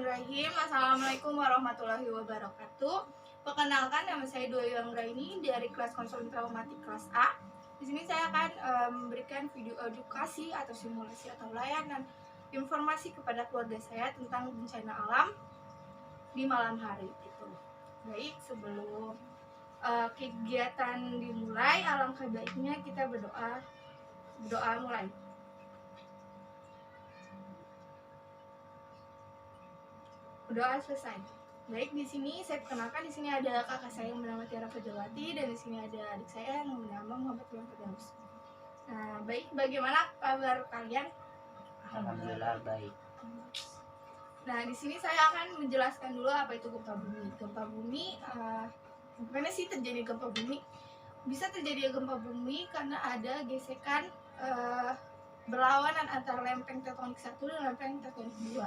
Bismillahirrahmanirrahim. Assalamualaikum warahmatullahi wabarakatuh. Perkenalkan, nama saya Dwi Anggraini dari kelas konseling traumatik kelas A. Di sini saya akan memberikan video edukasi atau simulasi atau layanan informasi kepada keluarga saya tentang bencana alam di malam hari. Gitu. Baik, sebelum kegiatan dimulai, alangkah baiknya kita berdoa mulai. Doa selesai. Baik, di sini saya perkenalkan, di sini ada kakak saya yang bernama Tiara Fajawati dan di sini ada adik saya yang bernama Muhammad Tuhan Firdaus. Nah, baik, bagaimana kabar kalian? Alhamdulillah baik. Nah, di sini saya akan menjelaskan dulu apa itu gempa bumi. Gempa bumi, gimana sih terjadi gempa bumi? Bisa terjadi gempa bumi karena ada gesekan berlawanan antara lempeng tektonik 1 dan lempeng tektonik 2.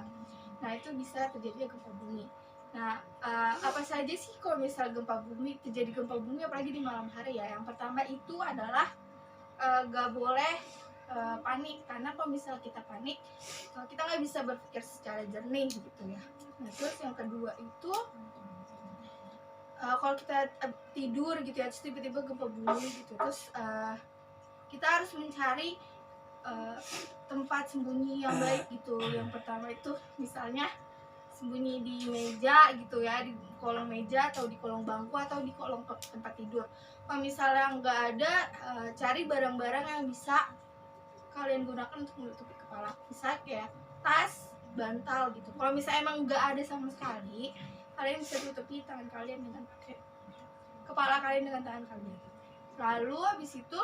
Nah, itu bisa terjadi gempa bumi. Nah, apa saja sih kalau misal gempa bumi, terjadi gempa bumi apalagi di malam hari ya? Yang pertama itu adalah gak boleh panik, karena kalau misal kita panik, kita nggak bisa berpikir secara jernih gitu ya. Nah, terus yang kedua itu kalau kita tidur gitu ya, terus tiba-tiba gempa bumi gitu, terus kita harus mencari tempat sembunyi yang baik gitu. Yang pertama itu misalnya sembunyi di meja gitu ya, di kolong meja atau di kolong bangku atau di kolong tempat tidur. Kalau misalnya nggak ada, cari barang-barang yang bisa kalian gunakan untuk menutupi kepala, bisa kayak tas, bantal gitu. Kalau misalnya emang nggak ada sama sekali, kalian bisa tutupi tangan kalian dengan kepala kalian dengan tangan kalian. Lalu habis itu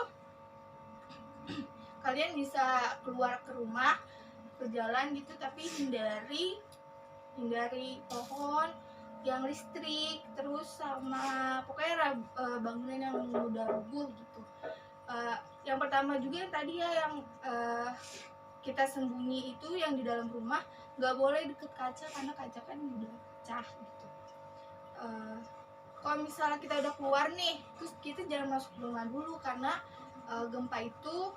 kalian bisa keluar ke rumah, berjalan gitu, tapi hindari pohon yang listrik, terus sama pokoknya bangunan yang mudah rubuh gitu. Yang pertama juga yang tadi ya, yang kita sembunyi itu yang di dalam rumah, nggak boleh deket kaca karena kaca kan mudah pecah gitu. Kalau misalnya kita udah keluar nih, terus kita jangan masuk rumah dulu, karena gempa itu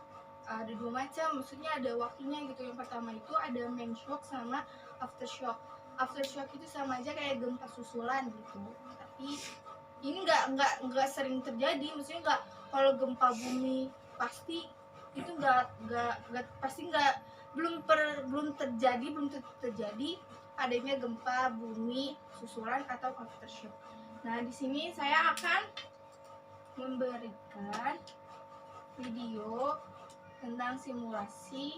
ada dua macam, maksudnya ada waktunya gitu. Yang pertama itu ada main shock sama aftershock. Aftershock itu sama aja kayak gempa susulan gitu, tapi ini nggak sering terjadi. Maksudnya nggak, kalau gempa bumi pasti itu belum terjadi adanya gempa bumi susulan atau aftershock. Nah, di sini saya akan memberikan video tentang simulasi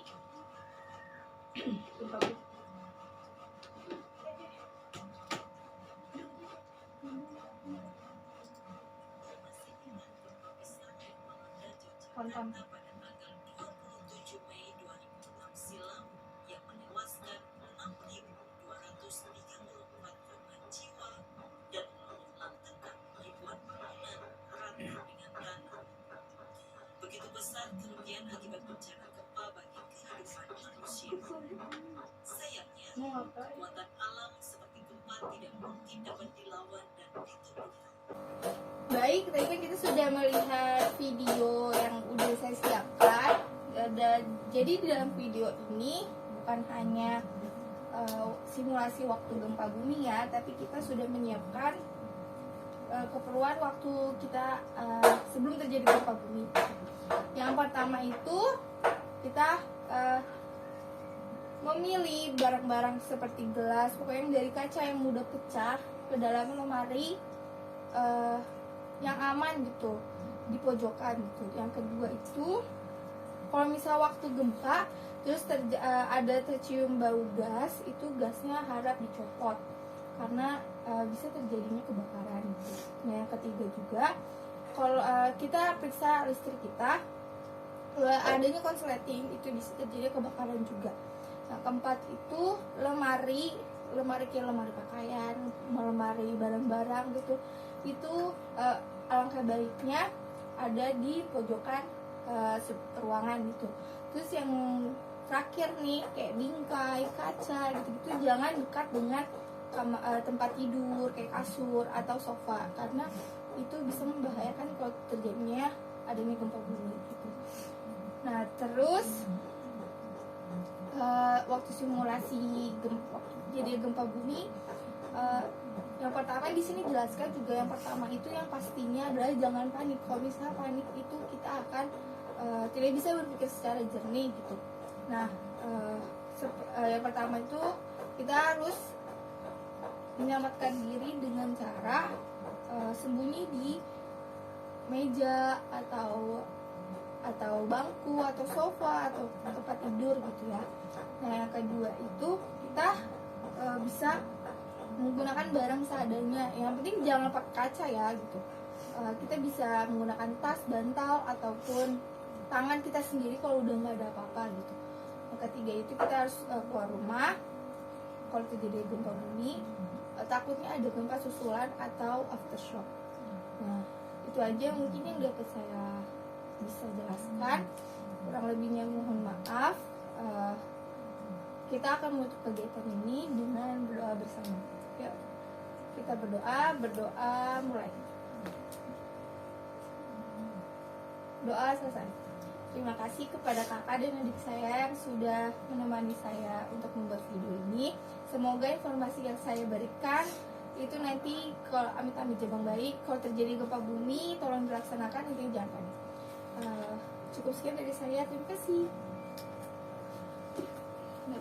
gempa bumi. Tonton. Begitu besar kerugian akibat bencana gempa bagi kehidupan manusia. Sayangnya, kekuatan alam seperti gempa tidak mungkin dapat dilawan dan ditutup. Baik, tadi kan kita sudah melihat video yang udah saya siapkan. Jadi di dalam video ini bukan hanya simulasi waktu gempa bumi ya, tapi kita sudah menyiapkan keperluan waktu kita sebelum terjadi gempa bumi. Yang pertama itu kita memilih barang-barang seperti gelas, pokoknya yang dari kaca yang mudah pecah, ke dalam lemari yang aman gitu, di pojokan gitu. Yang kedua itu kalau misal waktu gempa terus ada tercium bau gas, itu gasnya harap dicopot karena bisa terjadinya kebakaran gitu. Nah, yang ketiga juga kalau kita periksa listrik kita, adanya konsleting, itu bisa terjadi kebakaran juga. Nah, keempat itu lemari kayak lemari pakaian, lemari barang-barang gitu, itu alangkah baiknya ada di pojokan ruangan gitu. Terus yang terakhir nih, kayak bingkai, kaca gitu-gitu, jangan dekat dengan tempat tidur kayak kasur atau sofa, karena itu bisa membahayakan kalau terjadinya adanya gempa bumi gitu. Nah, terus waktu simulasi terjadi gempa bumi, yang pertama di sini jelaskan juga, yang pertama itu yang pastinya adalah jangan panik. Kalau misalnya panik itu kita akan tidak bisa berpikir secara jernih gitu. Nah, yang pertama itu kita harus menyelamatkan diri dengan cara sembunyi di meja atau bangku atau sofa atau tempat tidur gitu ya. Nah, yang kedua itu kita bisa menggunakan barang seadanya. Yang penting jangan pakai kaca ya gitu. Kita bisa menggunakan tas, bantal ataupun tangan kita sendiri kalau udah nggak ada apa-apa gitu. Yang ketiga itu kita harus keluar rumah kalau terjadi gempa bumi. Takutnya ada gempa susulan atau aftershock. Nah, itu aja mungkin yang dapat saya bisa jelaskan. Kurang lebihnya mohon maaf. Kita akan menutup kegiatan ini dengan berdoa bersama. Yuk, kita berdoa mulai. Doa selesai. Terima kasih kepada kakak dan adik saya yang sudah menemani saya untuk membuat video ini. Semoga informasi yang saya berikan itu nanti kalau amit-amit jabang baik, kalau terjadi gempa bumi tolong dilaksanakan, intinya jangan panik. Cukup sekian dari saya, terima kasih.